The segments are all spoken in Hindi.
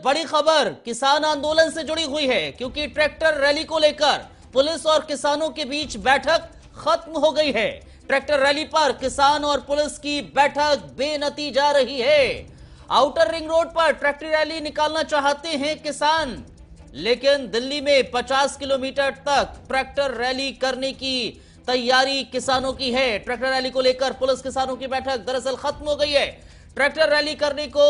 बड़ी खबर किसान आंदोलन से जुड़ी हुई है, क्योंकि ट्रैक्टर रैली को लेकर पुलिस और किसानों के बीच बैठक खत्म हो गई है। ट्रैक्टर रैली पर किसान और पुलिस की बैठक बेनतीजा रही है। आउटर रिंग रोड पर ट्रैक्टर रैली निकालना चाहते हैं किसान, लेकिन दिल्ली में 50 किलोमीटर तक ट्रैक्टर रैली करने की तैयारी किसानों की है। ट्रैक्टर रैली को लेकर पुलिस किसानों की बैठक दरअसल खत्म हो गई है। ट्रैक्टर रैली करने को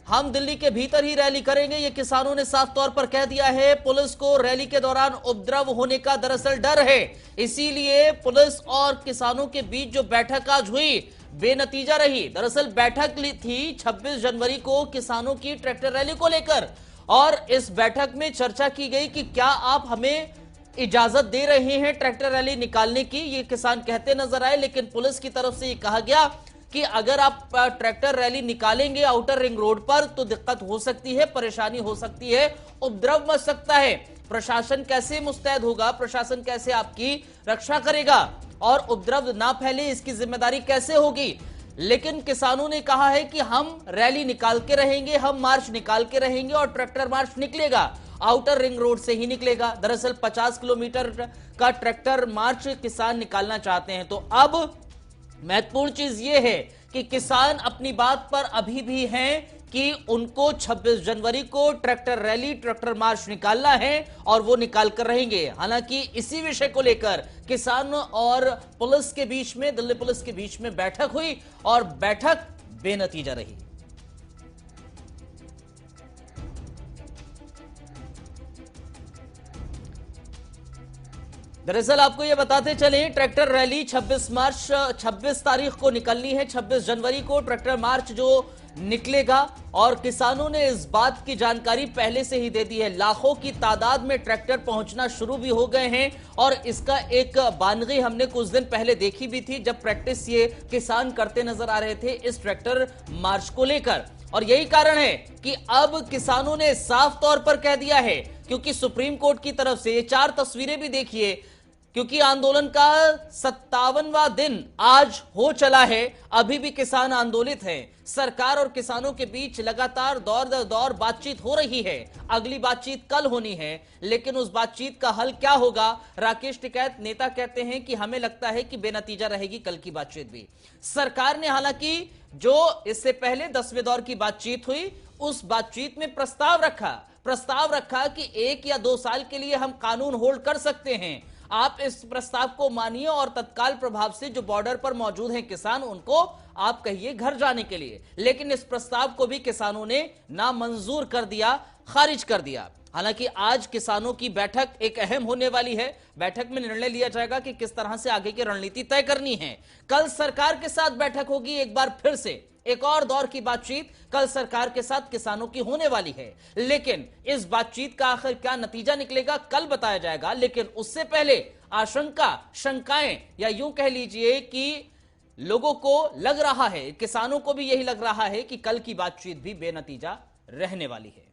हम दिल्ली के भीतर ही रैली करेंगे, ये किसानों ने साफ तौर पर कह दिया है। पुलिस को रैली के दौरान उपद्रव होने का दरअसल डर है, इसीलिए पुलिस और किसानों के बीच जो बैठक आज हुई बेनतीजा रही। दरअसल बैठक थी 26 जनवरी को किसानों की ट्रैक्टर रैली को लेकर, और इस बैठक में चर्चा की गई कि क्या आप हमें इजाजत दे रहे हैं ट्रैक्टर रैली निकालने की, ये किसान कहते नजर आए। लेकिन पुलिस की तरफ से ये कहा गया कि अगर आप ट्रैक्टर रैली निकालेंगे आउटर रिंग रोड पर तो दिक्कत हो सकती है, परेशानी हो सकती है, उपद्रव मच सकता है। प्रशासन कैसे मुस्तैद होगा, प्रशासन कैसे आपकी रक्षा करेगा और उपद्रव ना फैले इसकी जिम्मेदारी कैसे होगी। लेकिन किसानों ने कहा है कि हम रैली निकाल के रहेंगे, हम मार्च निकाल के रहेंगे और ट्रैक्टर मार्च निकलेगा आउटर रिंग रोड से ही निकलेगा। दरअसल 50 किलोमीटर का ट्रैक्टर मार्च किसान निकालना चाहते हैं। तो अब महत्वपूर्ण चीज यह है कि किसान अपनी बात पर अभी भी हैं कि उनको 26 जनवरी को ट्रैक्टर रैली, ट्रैक्टर मार्च निकालना है और वो निकाल कर रहेंगे। हालांकि इसी विषय को लेकर किसान और पुलिस के बीच में, दिल्ली पुलिस के बीच में बैठक हुई और बैठक बेनतीजा रही। दरअसल आपको यह बताते चले, ट्रैक्टर रैली 26 तारीख को निकलनी है। 26 जनवरी को ट्रैक्टर मार्च जो निकलेगा और किसानों ने इस बात की जानकारी पहले से ही दे दी है। लाखों की तादाद में ट्रैक्टर पहुंचना शुरू भी हो गए हैं और इसका एक बानगी हमने कुछ दिन पहले देखी भी थी, जब प्रैक्टिस ये किसान करते नजर आ रहे थे इस ट्रैक्टर मार्च को लेकर। और यही कारण है कि अब किसानों ने साफ तौर पर कह दिया है, क्योंकि सुप्रीम कोर्ट की तरफ से 4 तस्वीरें भी देखिए, क्योंकि आंदोलन का 57वां दिन आज हो चला है, अभी भी किसान आंदोलित हैं। सरकार और किसानों के बीच लगातार दौर दर दौर बातचीत हो रही है। अगली बातचीत कल होनी है, लेकिन उस बातचीत का हल क्या होगा? राकेश टिकैत नेता कहते हैं कि हमें लगता है कि बेनतीजा रहेगी कल की बातचीत भी। सरकार ने हालांकि जो इससे पहले 10वें दौर की बातचीत हुई, उस बातचीत में प्रस्ताव रखा कि 1 या 2 साल के लिए हम कानून होल्ड कर सकते हैं। आप इस प्रस्ताव को मानिए और तत्काल प्रभाव से जो बॉर्डर पर मौजूद हैं किसान, उनको आप कहिए घर जाने के लिए। लेकिन इस प्रस्ताव को भी किसानों ने नामंजूर कर दिया, खारिज कर दिया। हालांकि आज किसानों की बैठक एक अहम होने वाली है। बैठक में निर्णय लिया जाएगा कि किस तरह से आगे की रणनीति तय करनी है। कल सरकार के साथ बैठक होगी, एक बार फिर से एक और दौर की बातचीत कल सरकार के साथ किसानों की होने वाली है। लेकिन इस बातचीत का आखिर क्या नतीजा निकलेगा कल बताया जाएगा। लेकिन उससे पहले आशंका, शंकाएं, या यूं कह लीजिए कि लोगों को लग रहा है, किसानों को भी यही लग रहा है कि कल की बातचीत भी बेनतीजा रहने वाली है।